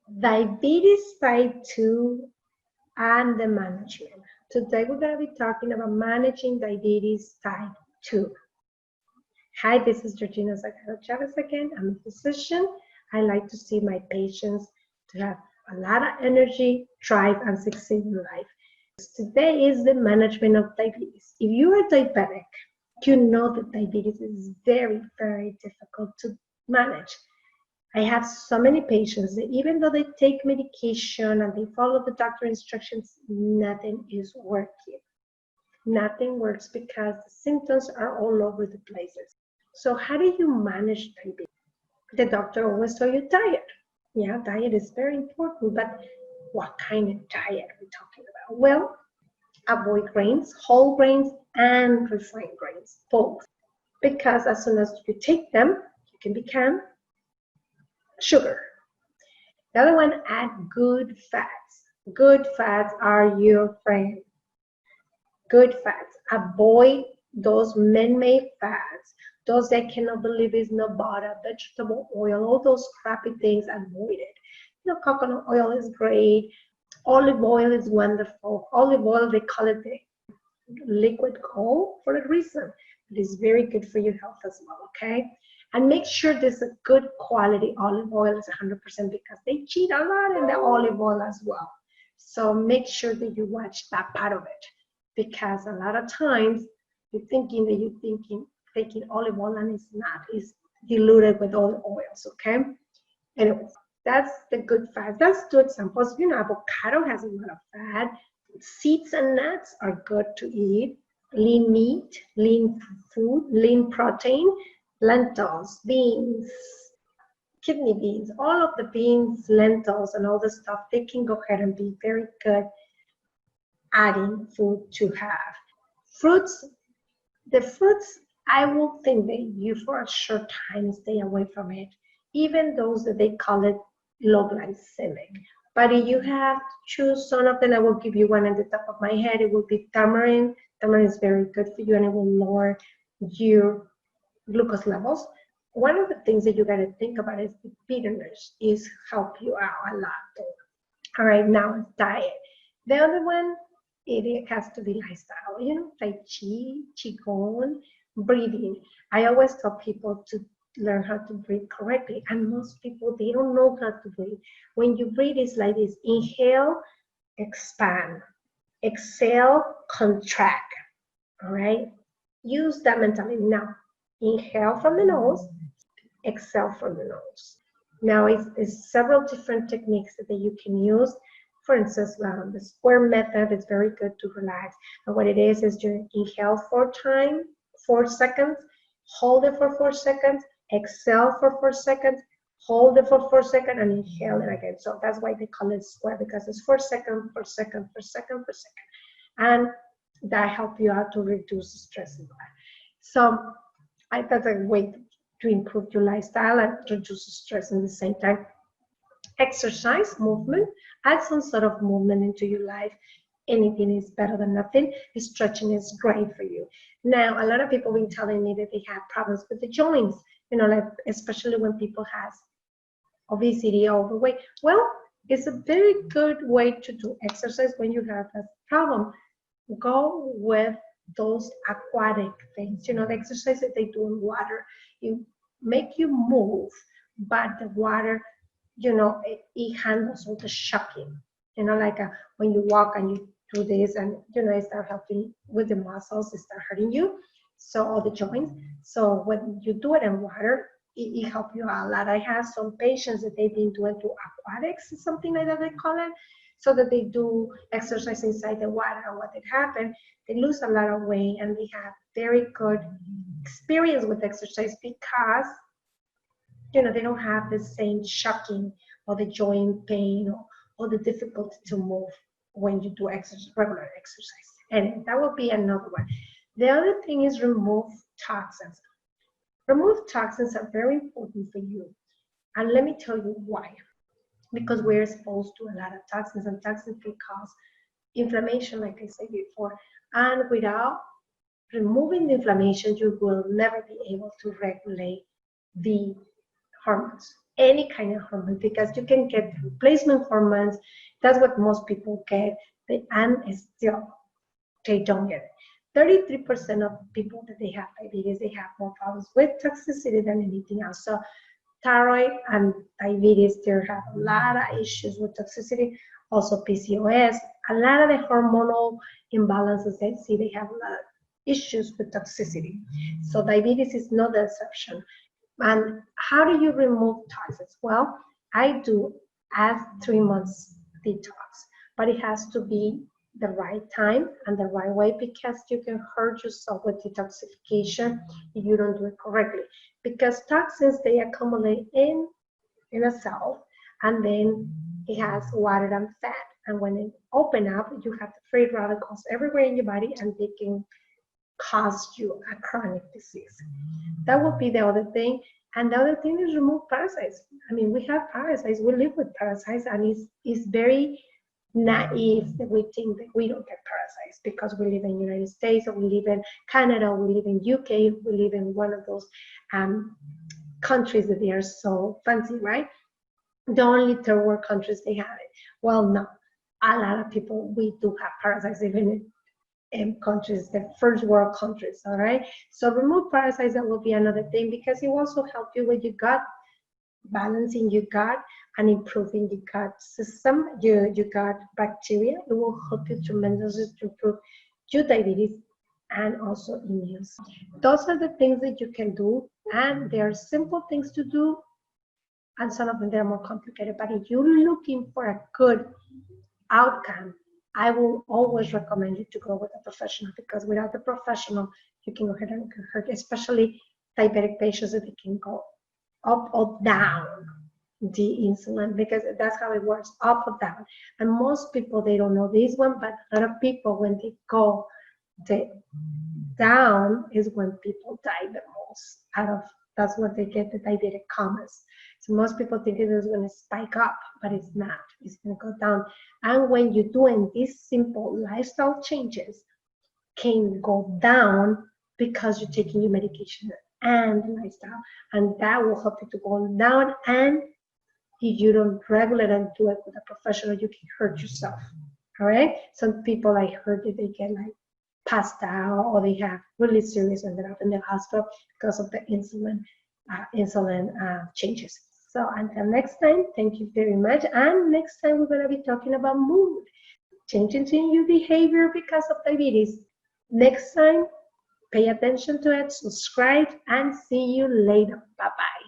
Diabetes type 2 and the management. Today we're going to be talking about managing diabetes type 2. Hi, this is Georgina Zagarro Chavez again. I'm a physician. I like to see my patients to have a lot of energy, drive, and succeed in life. Today is the management of diabetes. If you are diabetic, you know that diabetes is very, very difficult to manage. I have so many patients that even though they take medication and they follow the doctor instructions, nothing is working. Nothing works because the symptoms are all over the places. So how do you manage diabetes? The doctor always tell you diet. Yeah, diet is very important, but what kind of diet are we talking about? Well, avoid grains, whole grains, and refined grains, both. Because as soon as you take them, you can become sugar. The other one, add good fats. Good fats are your friend. Good fats. Avoid those man-made fats. Those that cannot believe is no butter, vegetable oil, all those crappy things, avoid it. You know, coconut oil is great. Olive oil is wonderful. Olive oil, they call it the liquid gold for a reason. It is very good for your health as well, okay? And make sure this is a good quality olive oil is 100% because they cheat a lot in the olive oil as well. So make sure that you watch that part of it because a lot of times you're thinking that you're taking olive oil and it's not. It's diluted with all oils, okay? Anyways, that's the good fats. That's two examples. You know, avocado has a lot of fat. Seeds and nuts are good to eat. Lean meat, lean food, lean protein, lentils, beans, kidney beans, all of the beans, lentils, and all the stuff, they can go ahead and be very good adding food to have. Fruits, the fruits, I will think that you for a short time stay away from it, even those that they call it low glycemic. But if you have to choose some of them, I will give you one at the top of my head. It will be tamarind. Tamarind is very good for you and it will lower your glucose levels. One of the things that you got to think about is the bitterness is help you out a lot. All right, now it's diet. The other one, it has to be lifestyle, you know, Tai Chi, Qigong, breathing. I always tell people to learn how to breathe correctly, and most people, they don't know how to breathe. When you breathe, it's like this: inhale, expand, exhale, contract. All right, use that mentality. Now inhale from the nose, exhale from the nose. Now it's several different techniques that you can use. For instance, the square method is very good to relax. And what it is you inhale 4 seconds, hold it for 4 seconds, exhale for 4 seconds, hold it for 4 seconds, and inhale it again. So that's why they call it square, because it's 4 seconds, 4 seconds, 4 seconds, 4 seconds. And that helps you out to reduce stress in life. So that's a way to improve your lifestyle and reduce stress in the same time. Exercise, movement, add some sort of movement into your life. Anything is better than nothing. Stretching is great for you. Now, a lot of people have been telling me that they have problems with the joints, you know, like especially when people have obesity or overweight. Well, it's a very good way to do exercise when you have a problem. Go with those aquatic things, you know, the exercise that they do in water. You make you move, but the water, you know, it handles all the shocking, you know, like when you walk and you do this and, you know, it start helping with the muscles, it start hurting you. So all the joints. So when you do it in water, it helps you out a lot. I have some patients that they've been doing to aquatics, something like that they call it, so that they do exercise inside the water. And what it happened, they lose a lot of weight and they have very good experience with exercise because, you know, they don't have the same shocking or the joint pain or the difficulty to move when you do exercise, regular exercise. And that will be another one. The other thing is remove toxins. Remove toxins are very important for you. And let me tell you why. Because we're exposed to a lot of toxins, and toxins can cause inflammation, like I said before. And without removing the inflammation, you will never be able to regulate the hormones. any kind of hormone, because you can get replacement hormones. That's what most people get, and still they don't get it. 33% of people that they have diabetes, they have more problems with toxicity than anything else. So thyroid and diabetes, they have a lot of issues with toxicity. Also PCOS, a lot of the hormonal imbalances they see, they have a lot of issues with toxicity. So diabetes is not the exception. And how do you remove toxins? Well, I do add 3 months detox, but it has to be the right time and the right way, because you can hurt yourself with detoxification if you don't do it correctly. Because toxins, they accumulate in a cell, and then it has water and fat. And when it open up, you have the free radicals everywhere in your body, and they can cause you a chronic disease. That would be the other thing. And the other thing is remove parasites. I mean, we have parasites, we live with parasites, and it's very naive that we think that we don't get parasites because we live in the United States, or we live in Canada, or we live in UK, we live in one of those countries that they are so fancy, right? The only third world countries they have it. Well, no, a lot of people, we do have parasites even in countries, the first world countries, all right? So remove parasites, that will be another thing, because it will also help you with your gut, balancing your gut and improving your gut system, your gut bacteria. It will help you tremendously to improve your diabetes and also immune. Those are the things that you can do, and they are simple things to do, and some of them they're more complicated. But if you're looking for a good outcome, I will always recommend you to go with a professional, because without the professional, you can go ahead and get hurt, especially diabetic patients, that they can go up or down the insulin, because that's how it works, up or down. And most people, they don't know this one, but a lot of people, when they go down, is when people die the most. That's what they get, the diabetic comas. So most people think it is going to spike up, but it's not. It's going to go down. And when you're doing these simple lifestyle changes, can go down because you're taking your medication and lifestyle, and that will help you to go down. And if you don't regularly do it with a professional, you can hurt yourself. All right. Some people, I heard that they get like passed out, or they have really serious, ended up in the hospital because of the insulin changes. So until next time, thank you very much. And next time we're going to be talking about mood, changing your behavior because of diabetes. Next time, pay attention to it, subscribe, and see you later. Bye-bye.